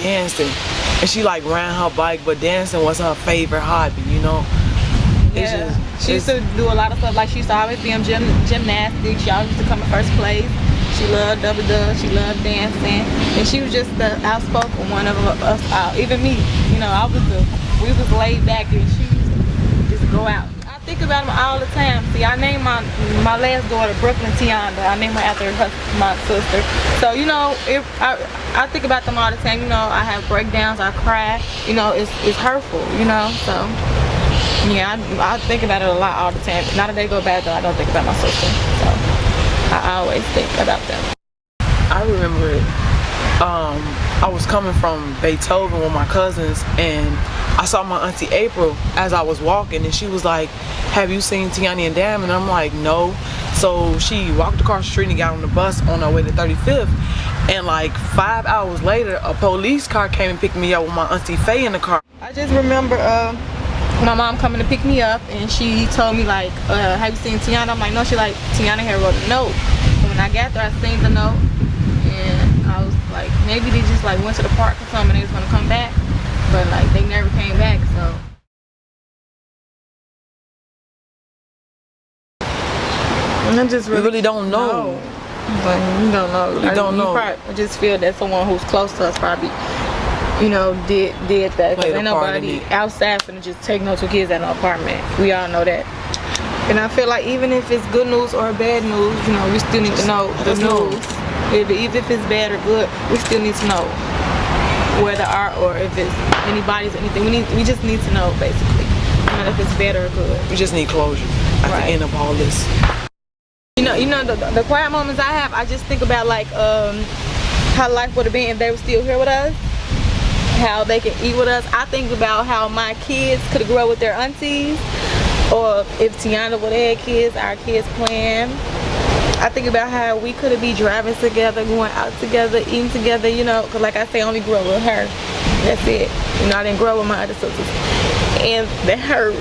dancing. And she like ran her bike, but dancing was her favorite hobby, you know? Yeah. She used to do a lot of stuff. Like she used to always be in gymnastics. She always used to come in first place. She loved double dutch. She loved dancing, and she was just the outspoken one of us all. Even me, you know, we was laid back, and she used to just go out. I think about them all the time. See, I named my last daughter Brooklyn Tionda. I named her after my sister. So you know, I think about them all the time. You know, I have breakdowns. I cry. You know, it's hurtful. You know, so. Yeah, I think about it a lot all the time. Not a day go by though I don't think about my sister. So I always think about them. I remember it. I was coming from Beethoven with my cousins, and I saw my auntie April as I was walking, and she was like, "Have you seen Tionda and Dam?" And I'm like, "No." So she walked across the street and got on the bus on her way to 35th. And like 5 hours later, a police car came and picked me up with my auntie Faye in the car. I just remember my mom coming to pick me up, and she told me like, have you seen Tionda? I'm like, no. She like, Tionda had wrote a note. So when I got there, I seen the note, and I was like, maybe they just like went to the park or something and they was gonna come back, but like they never came back. So I just really don't know. But you don't know. You don't know. I just feel that someone who's close to us probably, you know, did that. Because ain't nobody outside finna just take no two kids at an apartment. We all know that. And I feel like even if it's good news or bad news, you know, we still need to know the news. Even if it's bad or good, we still need to know where they are, or if it's anybody's anything. We just need to know, basically. Not if it's bad or good. We just need closure at the end of all this. You know, the quiet moments I have, I just think about like how life would have been if they were still here with us. How they can eat with us. I think about how my kids could have grown with their aunties, or if Tionda would have had kids, our kids playing. I think about how we could have been driving together, going out together, eating together, you know, because like I say, I only grew up with her. That's it. You know, I didn't grow up with my other sisters. And that hurt.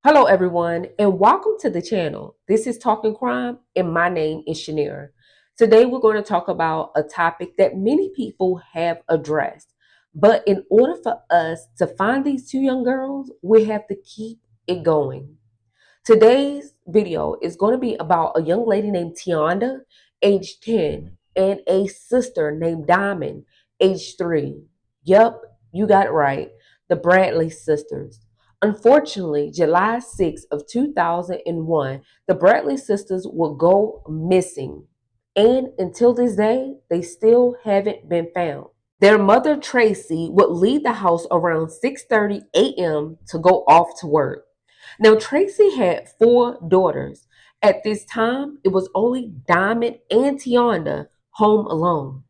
Hello everyone, and welcome to the channel. This is Talking Crime, and my name is Shanira. Today we're going to talk about a topic that many people have addressed. But in order for us to find these two young girls, we have to keep it going. Today's video is going to be about a young lady named Tionda, age 10, and a sister named Diamond, age 3. Yep, you got it right. The Bradley sisters. Unfortunately, July 6th of 2001, the Bradley sisters will go missing. And until this day, they still haven't been found. Their mother, Tracy, would leave the house around 6:30 a.m. to go off to work. Now, Tracy had 4 daughters. At this time, it was only Diamond and Tionda home alone.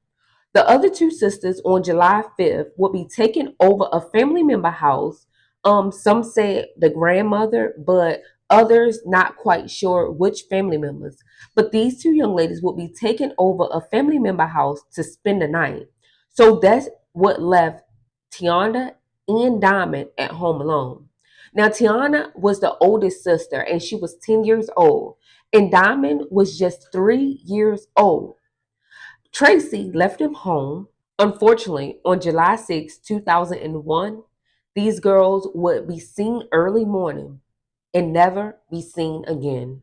The other 2 sisters on July 5th would be taking over a family member house. Some said the grandmother, but others not quite sure which family members. But these 2 young ladies would be taking over a family member house to spend the night. So that's what left Tionda and Diamond at home alone. Now, Tionda was the oldest sister, and she was 10 years old, and Diamond was just 3 years old. Tracy left him home. Unfortunately, on July 6, 2001, these girls would be seen early morning and never be seen again.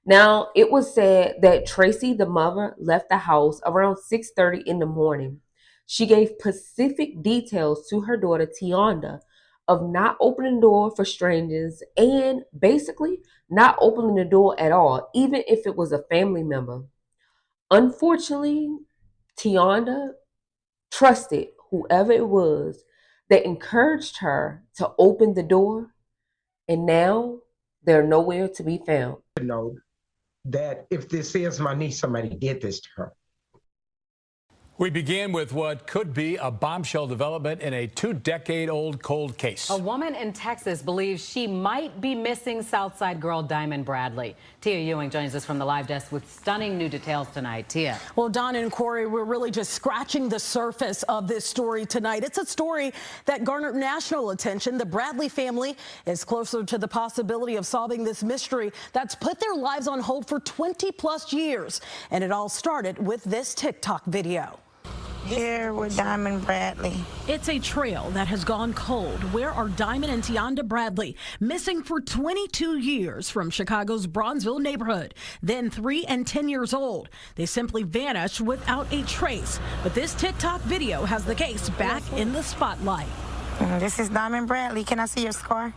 Now, it was said that Tracy, the mother, left the house around 6:30 in the morning. She gave specific details to her daughter Tionda of not opening the door for strangers and basically not opening the door at all, even if it was a family member. Unfortunately, Tionda trusted whoever it was that encouraged her to open the door, and now they're nowhere to be found. Know that if this is my niece, somebody did this to her. We begin with what could be a bombshell development in a 2-decade-old cold case. A woman in Texas believes she might be missing Southside girl Diamond Bradley. Tia Ewing joins us from the live desk with stunning new details tonight. Tia. Well, Don and Corey, we're really just scratching the surface of this story tonight. It's a story that garnered national attention. The Bradley family is closer to the possibility of solving this mystery that's put their lives on hold for 20+ years. And it all started with this TikTok video. Here with Diamond Bradley. It's a trail that has gone cold. Where are Diamond and Tionda Bradley, missing for 22 years from Chicago's Bronzeville neighborhood, then 3 and 10 years old? They simply vanished without a trace. But this TikTok video has the case back in the spotlight. This is Diamond Bradley. Can I see your scar?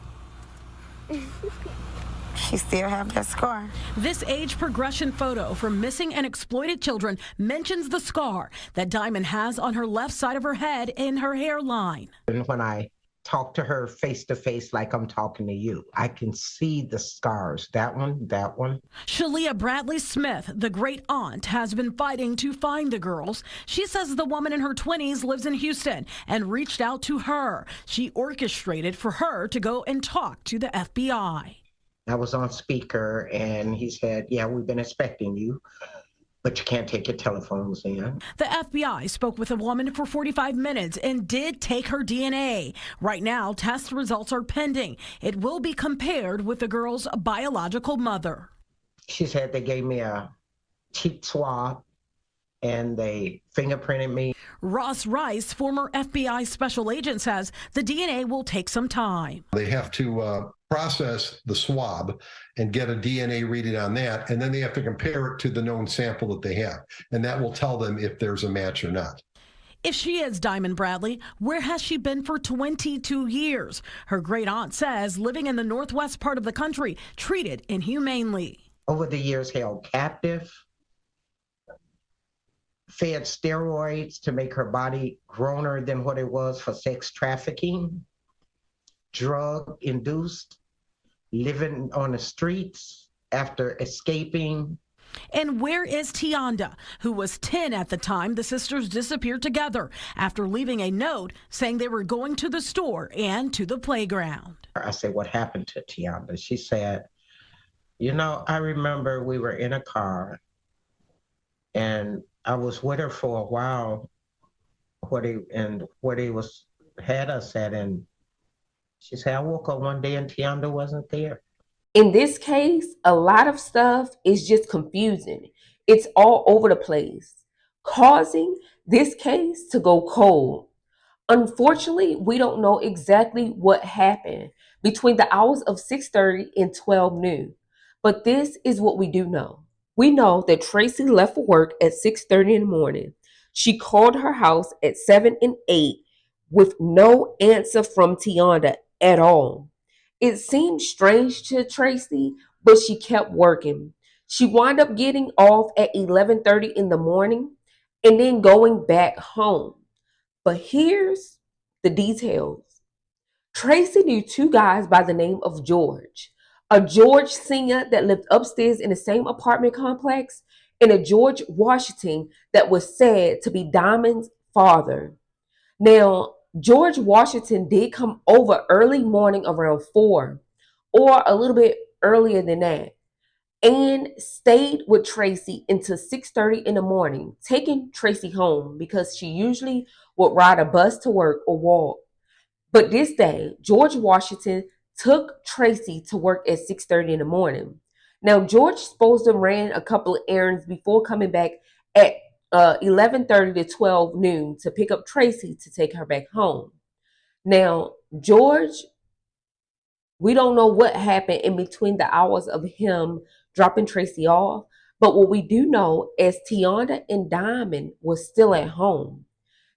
She still have that scar. This age progression photo from missing and exploited children mentions the scar that Diamond has on her left side of her head and her hairline. And when I talk to her face to face like I'm talking to you, I can see the scars. That one. Shalia Bradley Smith, the great aunt, has been fighting to find the girls. She says the woman in her 20s lives in Houston and reached out to her. She orchestrated for her to go and talk to the FBI. I was on speaker and he said, yeah, we've been expecting you, but you can't take your telephones in. The FBI spoke with a woman for 45 minutes and did take her DNA. Right now, test results are pending. It will be compared with the girl's biological mother. She said they gave me a cheek swab and they fingerprinted me. Ross Rice, former FBI special agent, says the DNA will take some time. They have to process the swab and get a DNA reading on that, and then they have to compare it to the known sample that they have, and that will tell them if there's a match or not. If she is Diamond Bradley, where has she been for 22 years? Her great aunt says living in the northwest part of the country, treated inhumanely. Over the years, held captive, fed steroids to make her body growner than what it was for sex trafficking, drug-induced, living on the streets after escaping. And where is Tionda, who was 10 at the time the sisters disappeared together after leaving a note saying they were going to the store and to the playground? I said, what happened to Tionda? She said, you know, I remember we were in a car and I was with her for a while where they had us at, and she said, I woke up one day and Tionda wasn't there. In this case, a lot of stuff is just confusing. It's all over the place, causing this case to go cold. Unfortunately, we don't know exactly what happened between the hours of 6:30 and 12 noon. But this is what we do know. We know that Tracy left for work at 6:30 in the morning. She called her house at 7 and 8 with no answer from Tionda at all. It seemed strange to Tracy, but she kept working. She wound up getting off at 11:30 in the morning and then going back home. But here's the details. Tracy knew two guys by the name of George. A George Sr. that lived upstairs in the same apartment complex, and a George Washington that was said to be Diamond's father. Now, George Washington did come over early morning around 4 or a little bit earlier than that and stayed with Tracy until 6:30 in the morning, taking Tracy home because she usually would ride a bus to work or walk. But this day, George Washington took Tracy to work at 6:30 in the morning. Now, George supposed to ran a couple of errands before coming back at 11:30 to 12 noon to pick up Tracy to take her back home. Now, George, we don't know what happened in between the hours of him dropping Tracy off, but what we do know is Tionda and Diamond was still at home.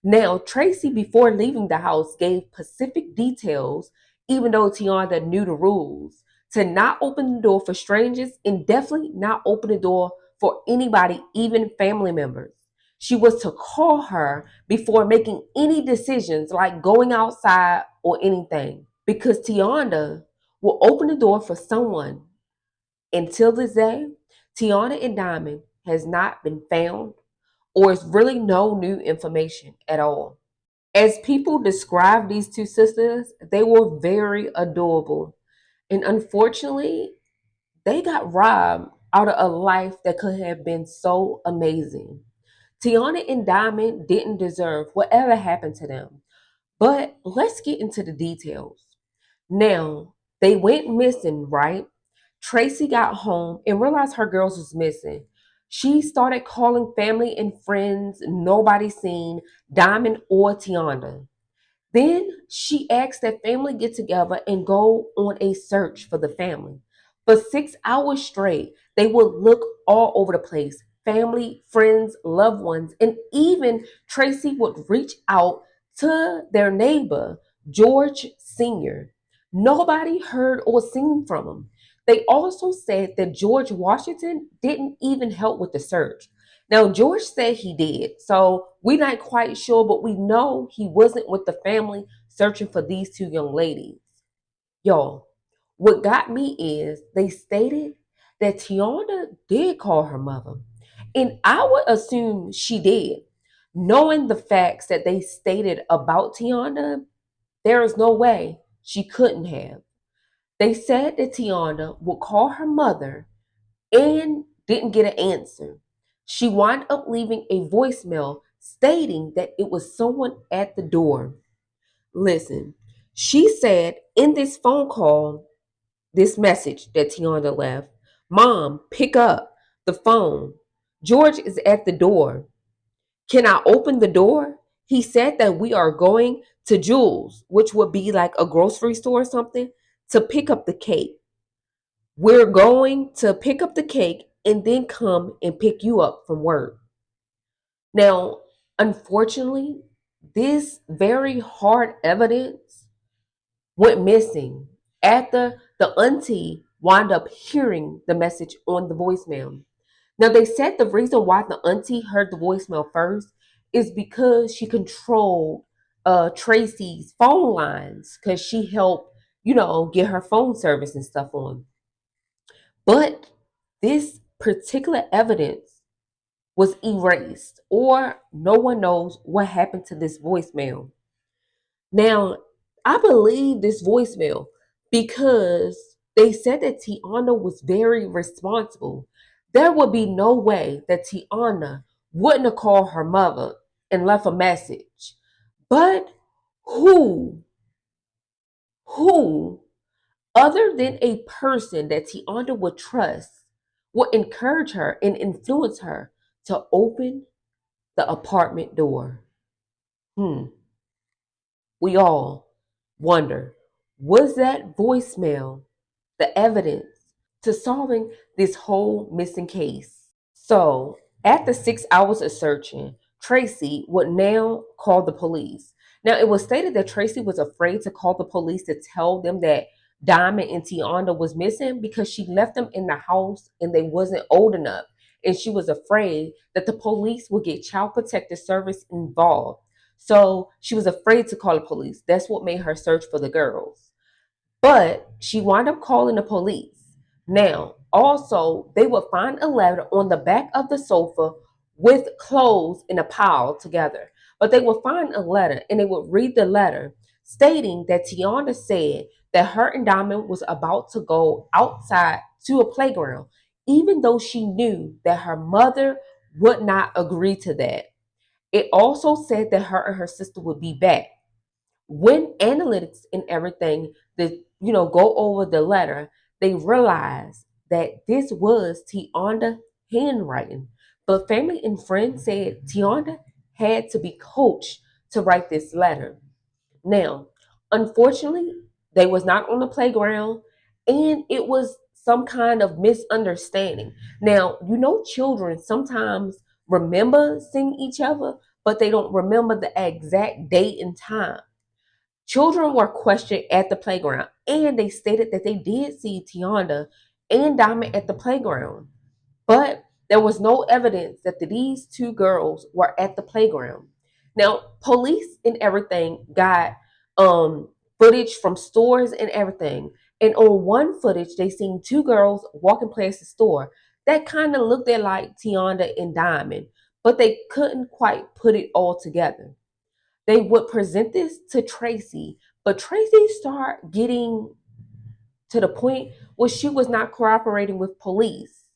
Now, Tracy, before leaving the house, gave specific details, even though Tionda knew the rules, to not open the door for strangers and definitely not open the door for anybody, even family members. She was to call her before making any decisions like going outside or anything, because Tionda will open the door for someone. Until this day, Tionda and Diamond has not been found or it's really no new information at all. As people describe these two sisters, they were very adorable. And unfortunately, they got robbed out of a life that could have been so amazing. Tiana and Diamond didn't deserve whatever happened to them. But let's get into the details. Now, they went missing, right? Tracy got home and realized her girls was missing. She started calling family and friends, nobody seen Diamond or Tionda. Then she asked that family get together and go on a search for the family. For 6 hours straight, they would look all over the place. Family, friends, loved ones, and even Tracy would reach out to their neighbor, George Sr. Nobody heard or seen from him. They also said that George Washington didn't even help with the search. Now, George said he did, so we're not quite sure, but we know he wasn't with the family searching for these two young ladies. Y'all, what got me is they stated that Tionda did call her mother, and I would assume she did. Knowing the facts that they stated about Tionda, there is no way she couldn't have. They said that Tionda would call her mother and didn't get an answer. She wound up leaving a voicemail stating that it was someone at the door. Listen, she said in this phone call, this message that Tionda left, Mom, pick up the phone. George is at the door. Can I open the door? He said that we are going to Jules, which would be like a grocery store or something, to pick up the cake. We're going to pick up the cake and then come and pick you up from work. Now, unfortunately, this very hard evidence went missing after the auntie wound up hearing the message on the voicemail. Now, they said the reason why the auntie heard the voicemail first is because she controlled Tracy's phone lines because she helped, get her phone service and stuff on. But this particular evidence was erased, or no one knows what happened to this voicemail. Now, I believe this voicemail because they said that Tiana was very responsible. There would be no way that Tiana wouldn't have called her mother and left a message. But who other than a person that Tionda would trust, would encourage her and influence her to open the apartment door? We all wonder, was that voicemail the evidence to solving this whole missing case? So, after 6 hours of searching, Tracy would now call the police. Now, it was stated that Tracy was afraid to call the police to tell them that Diamond and Tionda was missing because she left them in the house and they wasn't old enough. And she was afraid that the police would get child protective service involved. So she was afraid to call the police. That's what made her search for the girls. But she wound up calling the police. Now, also, they would find a letter on the back of the sofa with clothes in a pile together. But they would find a letter and they would read the letter stating that Tionda said that her and Diamond was about to go outside to a playground, even though she knew that her mother would not agree to that. It also said that her and her sister would be back. When analytics and everything that go over the letter, they realized that this was Tionda handwriting. But family and friends said Tionda had to be coached to write this letter. Now, unfortunately, they was not on the playground and it was some kind of misunderstanding. Now, children sometimes remember seeing each other, but they don't remember the exact date and time. Children were questioned at the playground, and they stated that they did see Tionda and Diamond at the playground, but there was no evidence that these two girls were at the playground. Now, police and everything got footage from stores and everything, and on one footage, they seen two girls walking past the store that kind of looked at like Tionda and Diamond, but they couldn't quite put it all together. They would present this to Tracy, but Tracy started getting to the point where she was not cooperating with police.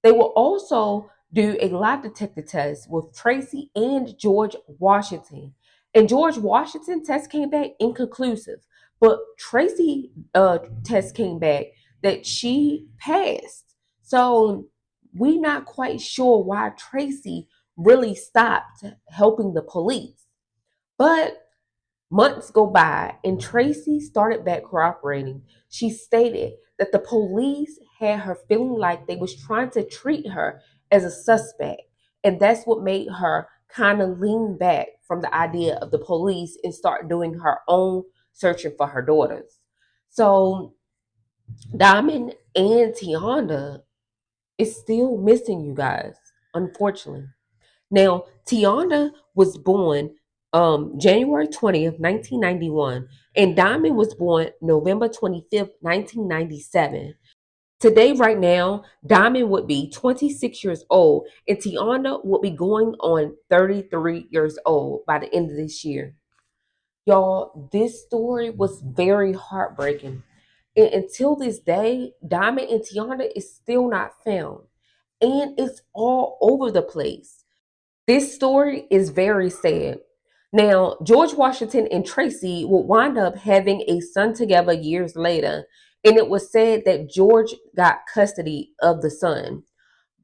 They will also do a lie detector test with Tracy and George Washington. And George Washington test came back inconclusive, but Tracy test came back that she passed. So we not quite sure why Tracy really stopped helping the police. But months go by and Tracy started back cooperating. She stated that the police had her feeling like they was trying to treat her as a suspect. And that's what made her kind of lean back from the idea of the police and start doing her own searching for her daughters. So Diamond and Tionda is still missing, you guys, unfortunately. Now, Tionda was born January 20th, 1991, and Diamond was born November 25th, 1997. Today, right now, Diamond would be 26 years old, and Tionda would be going on 33 years old by the end of this year. Y'all, this story was very heartbreaking. And until this day, Diamond and Tionda is still not found. And it's all over the place. This story is very sad. Now, George Washington and Tracy would wind up having a son together years later, and it was said that George got custody of the son.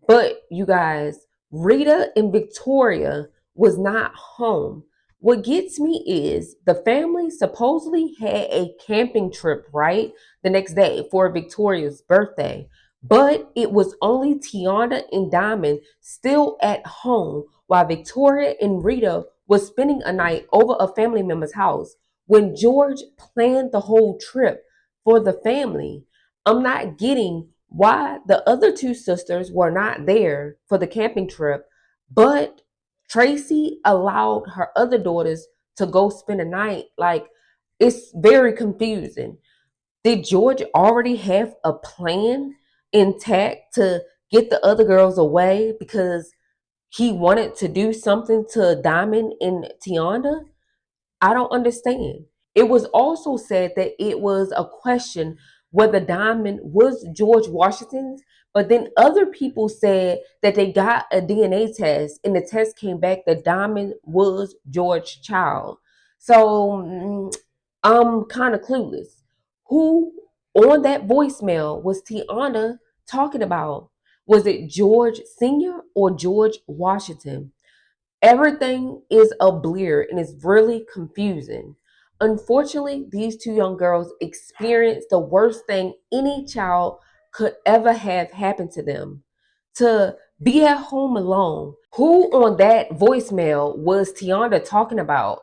But you guys, Rita and Victoria was not home. What gets me is the family supposedly had a camping trip, right? The next day for Victoria's birthday. But it was only Tionda and Diamond still at home while Victoria and Rita was spending a night over a family member's house when George planned the whole trip for the family. I'm not getting why the other two sisters were not there for the camping trip, but Tracy allowed her other daughters to go spend a night. Like, it's very confusing. Did George already have a plan intact to get the other girls away because he wanted to do something to Diamond and Tionda? I don't understand. It was also said that it was a question whether Diamond was George Washington's, but then other people said that they got a DNA test and the test came back that Diamond was George's child. So I'm kind of clueless. Who on that voicemail was Tiana talking about? Was it George Sr. or George Washington? Everything is a blur and it's really confusing. Unfortunately, these two young girls experienced the worst thing any child could ever have happen to them, to be at home alone. Who on that voicemail was Tionda talking about?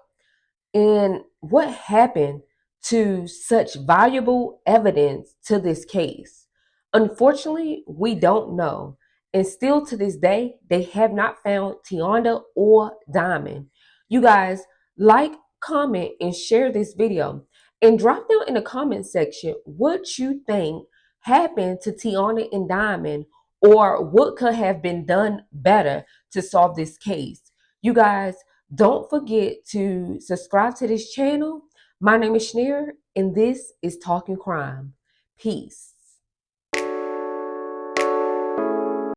And what happened to such valuable evidence to this case? Unfortunately, we don't know. And still to this day, they have not found Tionda or Diamond. You guys, like, comment, and share this video. And drop down in the comment section what you think happened to Tionda and Diamond, or what could have been done better to solve this case. You guys, don't forget to subscribe to this channel. My name is Schneer, and this is Talking Crime. Peace.